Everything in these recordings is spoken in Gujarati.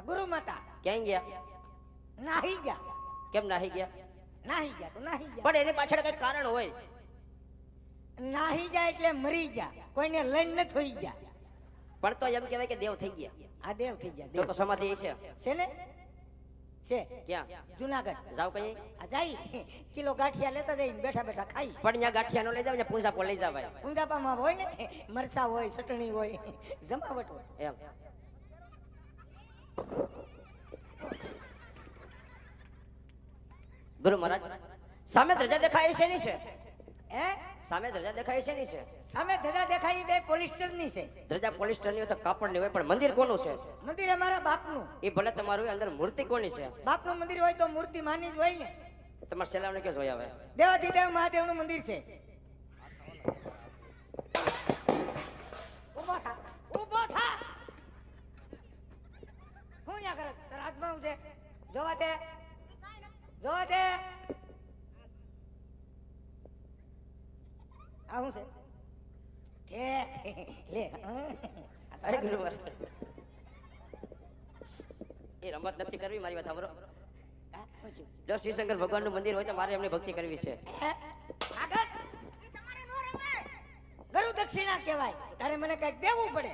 ગુરુ માતા ક્યાં ગયા? નાહી ગયા. કેમ નાહી ગયા? નાહી ગયા તો નાહી ગયા. પણ એની પાછળ કઈ કારણ હોય. નાહી જાય એટલે મરી જા, કોઈને લઈને ન થઈ જા. પણ તો એમ કહેવાય કે દેવ થઈ ગયા. આ દેવ થઈ ગયા. તો સમાધિ છે છે ને? છે. ક્યાં? જુનાગઢ. જાવ કઈ? આ જાય કિલો ગાંઠિયા લેતા જઈને બેઠા બેઠા ખાઈ. પણ ત્યાં ગાંઠિયા નો લઈ જાવ, પૂંજા પર લઈ જવાય. પૂંજાપામાં હોય ને મરચા હોય, ચટણી હોય, જમાવટ હોય. એમ ગુરુ મહારાજ સામે ધજા દેખાય છે ની છે? હે? સામે ધજા દેખાય છે ની છે? સામે ધજા દેખાય બે પોલિસ્ટર ની છે. ધજા પોલિસ્ટર ની હોય તો કાપડ ની હોય, પણ મંદિર કોનું છે? મંદિર અમારા બાપનું. એ ભલે તમારું હોય, અંદર મૂર્તિ કોની છે? બાપનું મંદિર હોય તો મૂર્તિ માની જ હોય ને. તમારા સેલાવને કે જોઈ આવે? દેવાધિદેવ મહાદેવનું મંદિર છે. ઊભો થા, ઊભો થા. હું ન્યા કરે? તારા હાથમાં હું છે? જોવા દે, જોવા દે. આ શું છે? લે. અરે ગુરુ એ રમત નથી કરવી, મારી વાત સાંભળો. જો શિવશંકર ભગવાન નું મંદિર હોય તો મારે એમની ભક્તિ કરવી છે. આગળ ગુરુ દક્ષિણા કહેવાય. તારે મને કઈક દેવું પડે.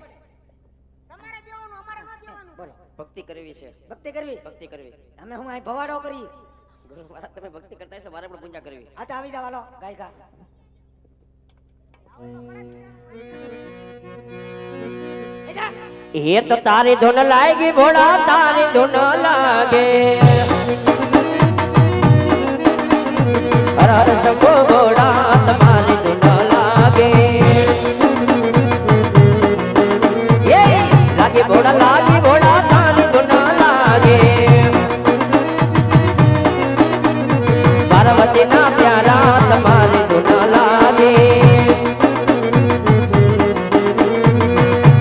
તમારે દેવાનું, અમારે ન દેવાનું. બોલો. ભક્તિ કરવી છે. ભક્તિ કરવી? ભક્તિ કરવી. અમે હું અહીં ભવાડો કરી. ગુરુ મહારાજ તમે ભક્તિ કરતા હશો, મારે પણ પૂજા કરવી. આ તો આવી જાવ, હાલો ગાયકા. એ તો તારી ધૂન લાગી ભોળા, તારી ધૂન લાગે. હર હર શંભો ભોળા, તમારી ધૂન લાગે. એ લાગે ભોળા, લાગે ભોળા, તારી ધૂન લાગે. પાર્વતી ના પ્યારા, તમારી ધૂન લાગે.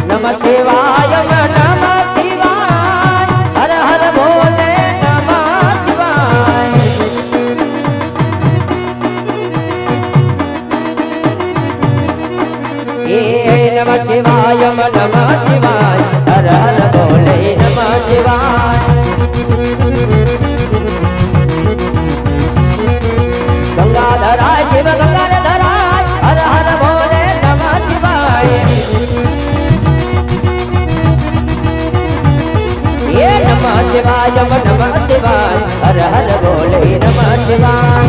નમઃ શિવાય, નમઃ શિવાય, હર હર બોલે નમઃ શિવાય. એ નમઃ શિવાય, નમઃ શિવાય, હર હર બોલે નમઃ શિવાય. ગંગાધરાય શિવ ગંગાધરાય, હર હર બોલે નમઃ શિવાય. ये नमः शिवाय, नमः शिवाय, हर हर बोले नमः शिवाय.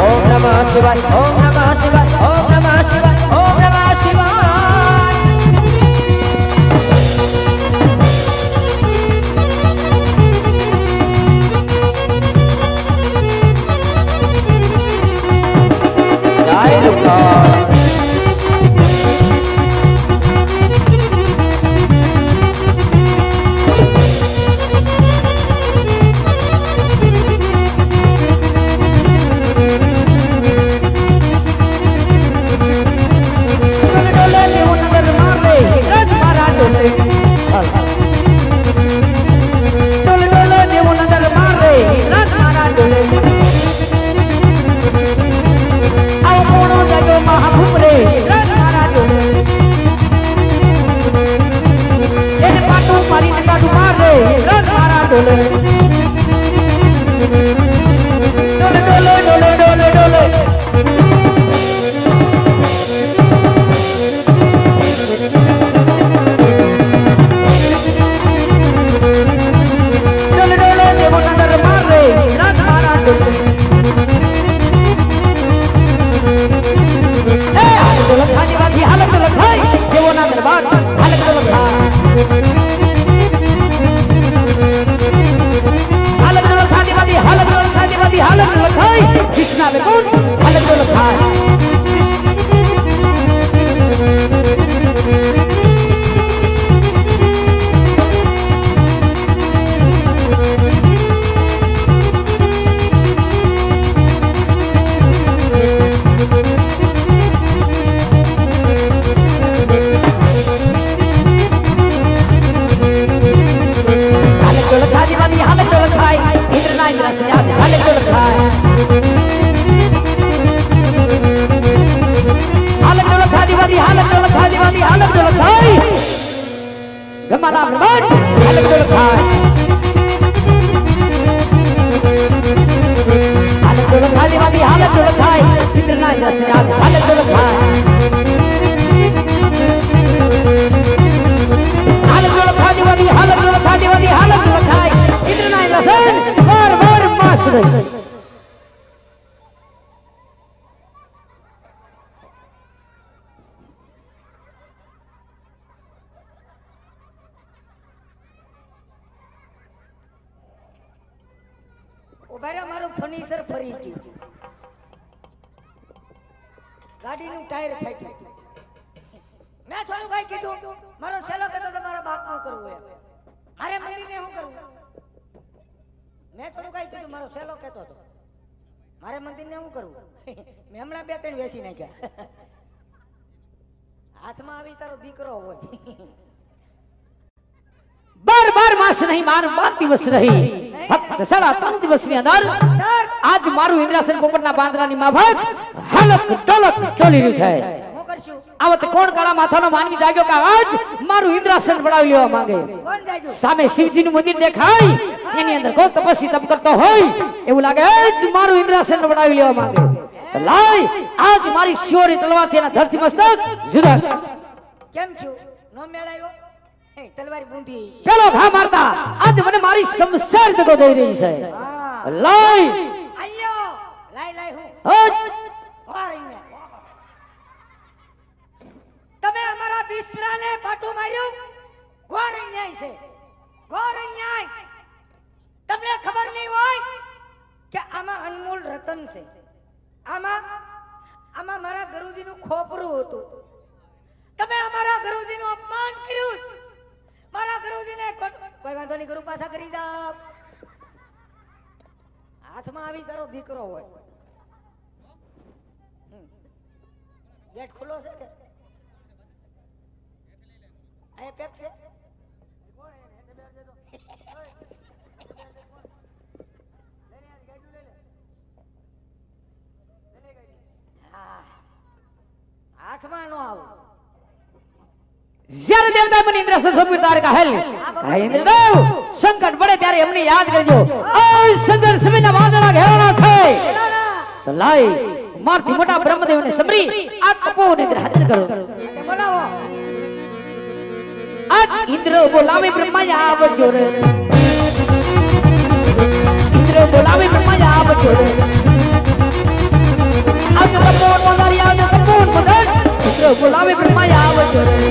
ओम नमः शिवाय, ओम नमः शिवाय, ओम नमः शिवाय, ओम नमः शिवाय. जय दुर्गा. બ્રહ્માના બ્રહ્માંડ હાલત થાય હાલત ખાલી હાલત થાય ઇન્દ્રના દસનાથ હાલત થાય હાલત થાય ઇન્દ્રના દસન વાર વાર પાસ રહી ઉભારે મારું ફર્નિચર ફરી ગયું ગાડીનું ટાયર ફાટ્યું મેં થોડું કઈ કીધું મારો છેલ્લો કહેતો તો મારા બાપ નું કરવું એમ મારે મંદિરને શું કરવું મેં થોડું કઈ કીધું મારો છેલ્લો કહેતો હતો મારે મંદિરને શું કરવું મેં હમણાં 2-3 વેચી નાખ્યા હાથમાં આવી તારો દીકરો હોય બાર માસ નહીં 12 દિવસ નહીં ફક્ત 3.5 દિવસની અંદર આજ મારું ઇન્દ્રાસન પોપટના પાંદડાની માફક હલક ટલક ટોલી રહ્યું છે હું કરશું આવત કોણ કાળા માથાનો માનવી જાગ્યો કે આજ મારું ઇન્દ્રાસન બનાવી લેવા માંગે કોણ જાગ્યું સામે શિવજીનું મંદિર દેખાય એની અંદર કોઈ તપસ્વી તપ કરતો હોય એવું લાગે જ મારું ઇન્દ્રાસન બનાવી લેવા માંગે તો લાય આજ મારી શિયોરી તલવારથી એના ધરતી મસ્તક જુદા કેમ છું નો મેળાયો તલવાર બૂંધી છે પેલો ઘા મારતા આજ મને મારી સંસાર દગો દઈ રહી છે હા લાય આલ્યો લાય હું ઓર અહીંયા તમે અમારા બિસ્તરાને પાટું માર્યું ગોળ અન્યાય છે ગોળ અન્યાય તમને ખબર નહીં હોય કે આમાં અનમોલ રતન છે આમાં મારા ગુરુજીનું ખોપરું હતું તમે અમારા ગુરુજીનું અપમાન કર્યું મારા ગુરુજીને કોઈ વાંધો નહીં ગુરુ પાછા કરી જાવ હાથમાં આવી તારો દીકરો હોય ગેટ ખુલ્લો છે કે આ પેક છે હાથમાં નો આવો જ્યારે દેવતા મને ઇન્દ્રાસન સોંપ્યું તારે કહેલ હે ઇન્દ્રદેવ સંકટ પડે ત્યારે એમને યાદ કરજો આ સંજર સમયના વાદળા ઘેરાણા છે તો લાય મારથી મોટા બ્રહ્મદેવને સમરી આ તપોને હાજર કરો બોલાવો આજ ઇન્દ્ર બોલાવે બ્રહ્મા આવજો રે ઇન્દ્ર બોલાવે બ્રહ્મા આવજો રે આજ તપોન મદારી આજ તપોન મદાર ઇન્દ્ર બોલાવે બ્રહ્મા આવજો રે